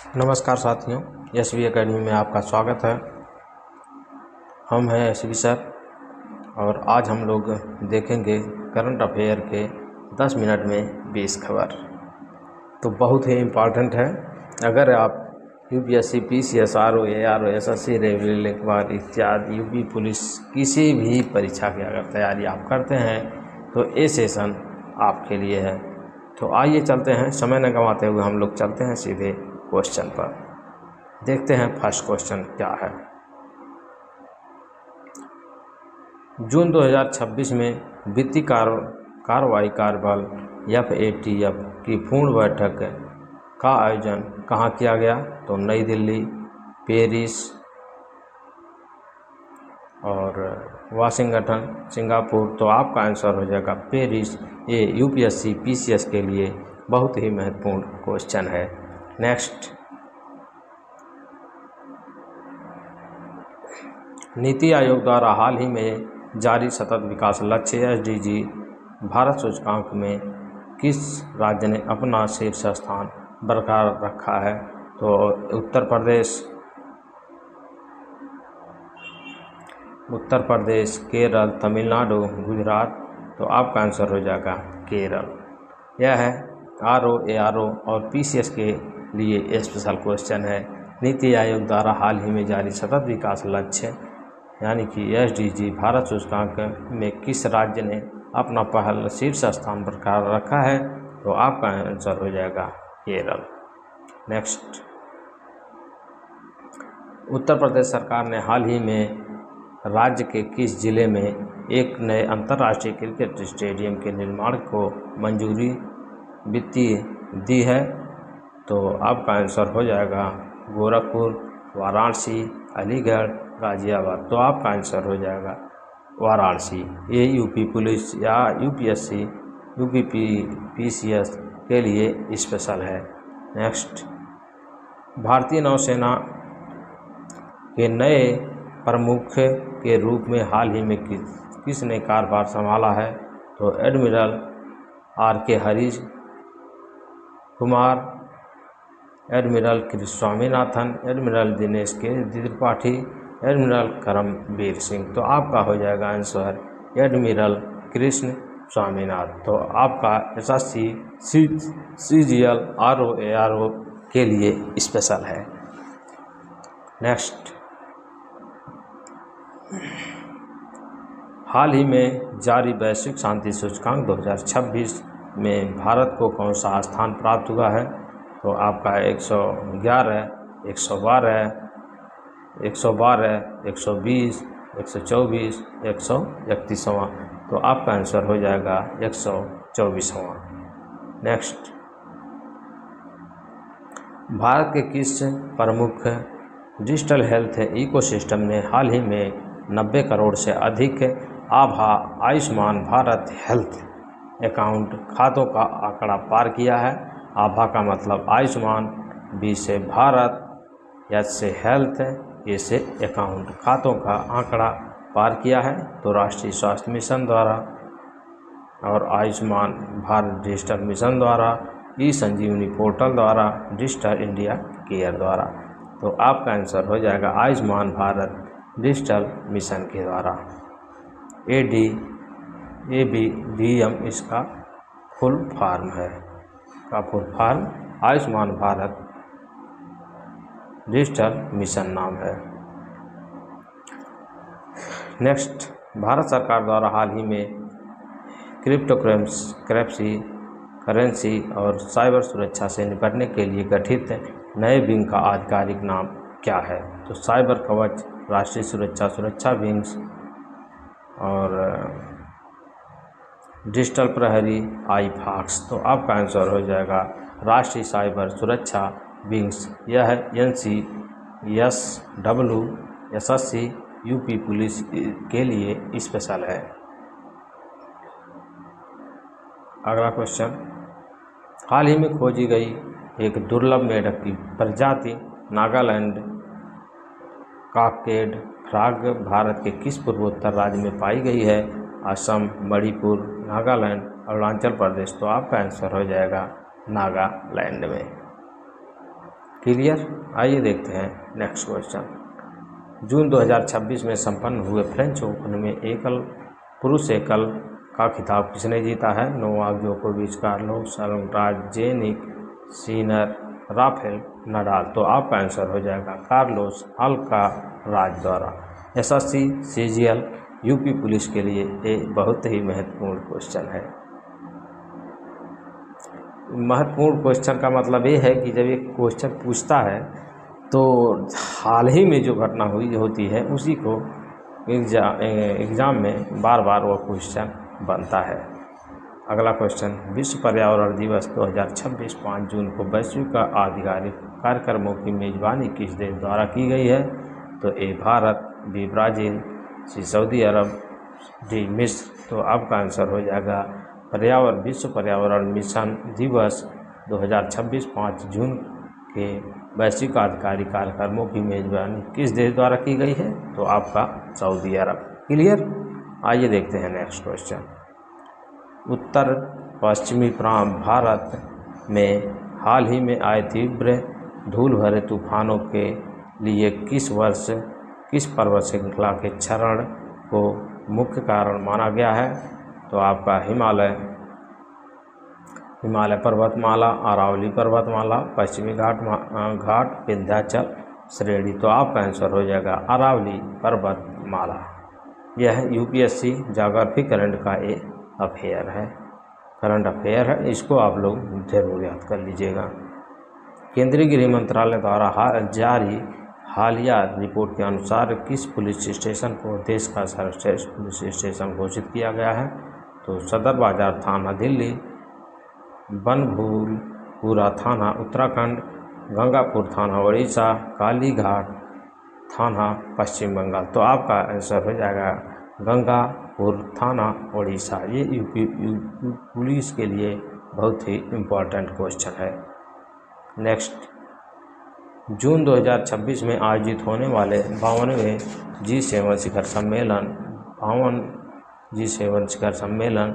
नमस्कार साथियों, SV academy में आपका स्वागत है। हम हैं एसवी सर और आज हम लोग देखेंगे करंट अफेयर के 10 मिनट में 20 खबर। तो बहुत ही इम्पॉर्टेंट है। अगर आप UPSC, PCS, RO, ARO, SSC, railway, लेखपाल इत्यादि यूपी पुलिस किसी भी परीक्षा की अगर तैयारी आप करते हैं तो ये सेशन आपके लिए है। तो आइए चलते हैं, समय न गंवाते हुए हम लोग चलते हैं सीधे क्वेश्चन पर। देखते हैं फर्स्ट क्वेश्चन क्या है। जून 2026 में वित्तीय कार्रवाई कार्यबल FATF की पूर्ण बैठक का आयोजन कहाँ किया गया? तो नई दिल्ली, पेरिस और वाशिंगटन, सिंगापुर। तो आपका आंसर हो जाएगा पेरिस। ये यूपीएससी पीसीएस के लिए बहुत ही महत्वपूर्ण क्वेश्चन है। नेक्स्ट, नीति आयोग द्वारा हाल ही में जारी सतत विकास लक्ष्य SDG भारत सूचकांक में किस राज्य ने अपना शीर्ष स्थान बरकरार रखा है? तो उत्तर प्रदेश, केरल, तमिलनाडु, गुजरात। तो आपका आंसर हो जाएगा केरल। यह है आरओ, एआरओ और पीसीएस के लिए स्पेशल क्वेश्चन है। नीति आयोग द्वारा हाल ही में जारी सतत विकास लक्ष्य यानी कि SDG भारत सूचकांक में किस राज्य ने अपना पहला शीर्ष स्थान बरकरार रखा है? तो आपका आंसर हो जाएगा केरल। नेक्स्ट, उत्तर प्रदेश सरकार ने हाल ही में राज्य के किस जिले में एक नए अंतर्राष्ट्रीय क्रिकेट स्टेडियम के निर्माण को मंजूरी वित्तीय दी है? तो आपका आंसर हो जाएगा गोरखपुर, वाराणसी, अलीगढ़, गाजियाबाद। तो आपका आंसर हो जाएगा वाराणसी। ये यूपी पुलिस या यूपीएससी, पीसीएस के लिए स्पेशल है। नेक्स्ट, भारतीय नौसेना के नए प्रमुख के रूप में हाल ही में किसने कार्यभार संभाला है? तो admiral RK Harish Kumar, admiral Krishna Swaminathan, admiral Dinesh के त्रिपाठी, एडमिरल करमबीर सिंह। तो आपका हो जाएगा आंसर एडमिरल कृष्ण स्वामीनाथन। तो आपका SSC, CGL, RO, ARO के लिए स्पेशल है। नेक्स्ट, हाल ही में जारी वैश्विक शांति सूचकांक 2026 में भारत को कौन सा स्थान प्राप्त हुआ है? तो आपका 111, 112, 120, 124, 131वां। तो आपका आंसर हो जाएगा 124वां। नेक्स्ट, भारत के किस प्रमुख डिजिटल हेल्थ इकोसिस्टम ने हाल ही में 90 करोड़ से अधिक आयुष्मान भारत हेल्थ अकाउंट खातों का आंकड़ा पार किया है? आभा का मतलब आयुष्मान, B से भारत, H से हेल्थ, A से अकाउंट खातों का आंकड़ा पार किया है? तो राष्ट्रीय स्वास्थ्य मिशन द्वारा और आयुष्मान भारत डिजिटल मिशन द्वारा, ई-संजीवनी पोर्टल द्वारा, डिजिटल इंडिया केयर द्वारा। तो आपका आंसर हो जाएगा आयुष्मान भारत डिजिटल मिशन के द्वारा। ABDM इसका फुल फॉर्म है। Full form Ayushman Bharat digital mission नाम है। नेक्स्ट, भारत सरकार द्वारा हाल ही में करेंसी और साइबर सुरक्षा से निपटने के लिए गठित नए विंग का आधिकारिक नाम क्या है? तो साइबर कवच, राष्ट्रीय सुरक्षा विंग्स और डिजिटल प्रहरी IFOX। तो आपका आंसर हो जाएगा राष्ट्रीय साइबर सुरक्षा विंग्स। यह NCSW SSC यूपी पुलिस के लिए स्पेशल है। अगला क्वेश्चन, हाल ही में खोजी गई एक दुर्लभ मेंढक की प्रजाति नागालैंड काकेड फ्रॉग भारत के किस पूर्वोत्तर राज्य में पाई गई है? असम, मणिपुर, नागालैंड, अरुणाचल प्रदेश। तो आपका आंसर हो जाएगा नागालैंड में। क्लियर। आइए देखते हैं नेक्स्ट क्वेश्चन। जून 2026 में संपन्न हुए फ्रेंच ओपन में पुरुष एकल का खिताब किसने जीता है? नोवाक जोकोविच, Carlos Alcaraz, Jannik Sinner, Rafael Nadal. तो आपका आंसर हो जाएगा कार्लोस अल्काराज द्वारा। एसएससी, सीजीएल, यूपी पुलिस के लिए ये बहुत ही महत्वपूर्ण क्वेश्चन है। महत्वपूर्ण क्वेश्चन का मतलब ये है कि जब एक क्वेश्चन पूछता है तो हाल ही में जो घटना हुई होती है उसी को एग्ज़ाम में बार बार वो क्वेश्चन बनता है। अगला क्वेश्चन, विश्व पर्यावरण दिवस 2026 5 जून को वैश्विक आधिकारिक कार्यक्रमों की मेज़बानी किस देश द्वारा की गई है? तो A Bharat, B Brazil, C Saudi Arab, D मिस्र। तो आपका आंसर हो जाएगा विश्व पर्यावरण मिशन दिवस 2026 5 जून के वैश्विक आधिकारिक कार्यक्रमों की मेज़बानी किस देश द्वारा की गई है? तो आपका सऊदी अरब। क्लियर। आइए देखते हैं नेक्स्ट क्वेश्चन। उत्तर पश्चिमी भारत में हाल ही में आए तीव्र धूल भरे तूफानों के लिए किस वर्ष किस पर्वत श्रृंखला के क्षरण को मुख्य कारण माना गया है? तो आपका हिमालय पर्वतमाला, अरावली पर्वतमाला, पश्चिमी घाट, विंध्याचल श्रेणी। तो आपका आंसर हो जाएगा अरावली पर्वतमाला। यह यूपीएससी ज्योग्राफी करंट का एक करंट अफेयर है, इसको आप लोग जरूर याद कर लीजिएगा। केंद्रीय गृह मंत्रालय द्वारा जारी हालिया रिपोर्ट के अनुसार किस पुलिस स्टेशन को देश का सर्वश्रेष्ठ पुलिस स्टेशन घोषित किया गया है? तो सदर बाजार थाना दिल्ली, बनभूलपुरा थाना उत्तराखंड, गंगापुर थाना उड़ीसा, कालीघाट थाना पश्चिम बंगाल। तो आपका आंसर हो जाएगा गंगापुर थाना उड़ीसा। ये यूपी पुलिस के लिए बहुत ही इम्पोर्टेंट क्वेश्चन है। नेक्स्ट, जून 2026 में आयोजित होने वाले 52वें G7 शिखर सम्मेलन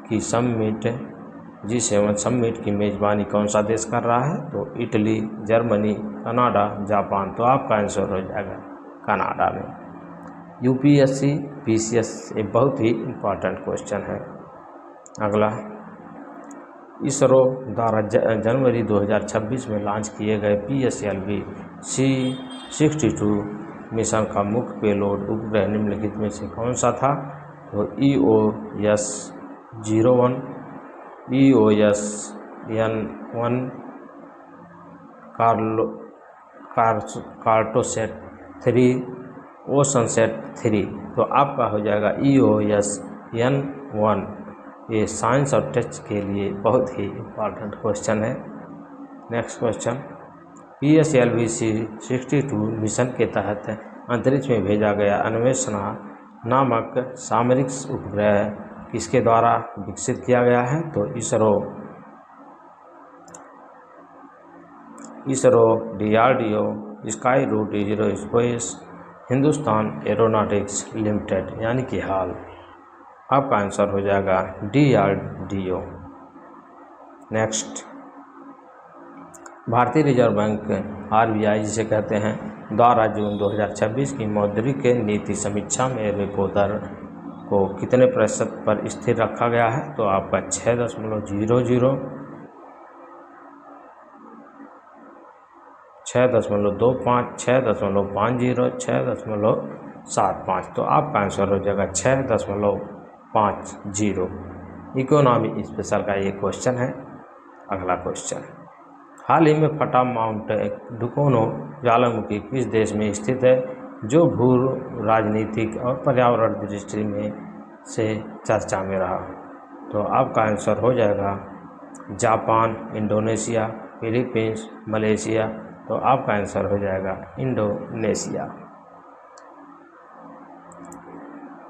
की G7 समिट की मेज़बानी कौन सा देश कर रहा है? तो इटली, जर्मनी, कनाडा, जापान। तो आपका आंसर हो जाएगा कनाडा में। यूपीएससी पीसीएस एक बहुत ही इम्पोर्टेंट क्वेश्चन है। अगला, इसरो द्वारा जनवरी 2026 में लॉन्च किए गए PSLV C-62 मिशन का मुख्य पेलोड उपग्रह निम्नलिखित में से कौन सा था? तो EOS-01, EOS-N1, कार्टोसैट 3, ओशनसैट 3। तो आपका हो जाएगा EOS-N1। ये साइंस और टेस्ट के लिए बहुत ही इम्पोर्टेंट क्वेश्चन है। Next question, PSLV C-62 mission के तहत अंतरिक्ष में भेजा गया अन्वेषणा नामक सामरिक उपग्रह किसके द्वारा विकसित किया गया है? तो ISRO, DRDO, Skyroot aerospace, Hindustan aeronautics limited यानी कि हाल। आपका आंसर हो जाएगा DRDO। नेक्स्ट, भारतीय रिजर्व बैंक RBI जिसे कहते हैं द्वारा जून 2026 की मौद्रिक नीति समीक्षा में रेपो दर को कितने प्रतिशत पर स्थिर रखा गया है? तो आपका 6.00, 6.25, 6.50, 6.75। तो आपका आंसर हो जाएगा 6.50। इकोनॉमी स्पेशल का ये क्वेश्चन है। अगला क्वेश्चन, हाल ही में फटा माउंट डुकोनो ज्वालामुखी किस देश में स्थित है जो भू राजनीतिक और पर्यावरण दृष्टि में से चर्चा में रहा? तो आपका आंसर हो जाएगा जापान, इंडोनेशिया, फिलीपींस, मलेशिया। तो आपका आंसर हो जाएगा इंडोनेशिया।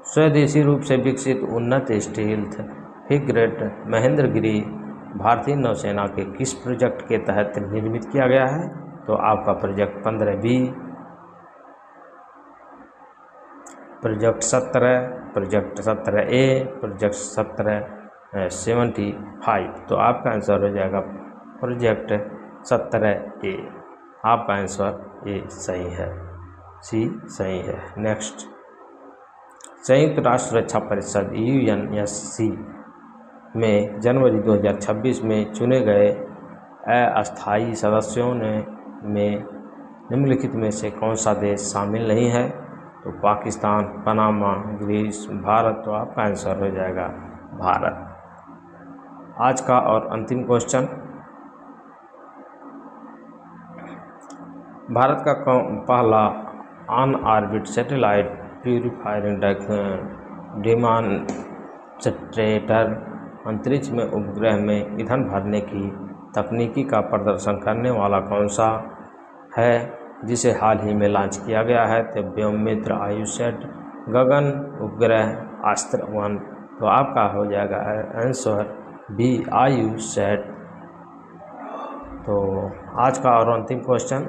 स्वदेशी रूप से विकसित उन्नत स्टील्थ फ्रिगेट महेंद्रगिरी भारतीय नौसेना के किस प्रोजेक्ट के तहत निर्मित किया गया है? तो आपका project 15B, project 17, project 17A, project 1775। तो आपका आंसर हो जाएगा प्रोजेक्ट 17A। आपका आंसर ए सही है, सी सही है। नेक्स्ट, संयुक्त राष्ट्र सुरक्षा परिषद UNSC में जनवरी 2026 में चुने गए अस्थायी सदस्यों में निम्नलिखित में से कौन सा देश शामिल नहीं है? तो पाकिस्तान, पनामा, ग्रीस, भारत। तो आपका आंसर हो जाएगा भारत। आज का और अंतिम क्वेश्चन, भारत का पहला on orbit satellite purifier demonstrator अंतरिक्ष में उपग्रह में ईंधन भरने की तकनीकी का प्रदर्शन करने वाला कौन सा है, जिसे हाल ही में लॉन्च किया गया है? तो व्योममित्र आयुसैट गगन उपग्रह अस्त्र 1। तो आपका हो जाएगा आंसर बी आयुसैट। तो आज का और अंतिम क्वेश्चन,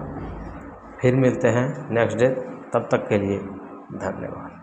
फिर मिलते हैं नेक्स्ट डे, तब तक के लिए धन्यवाद।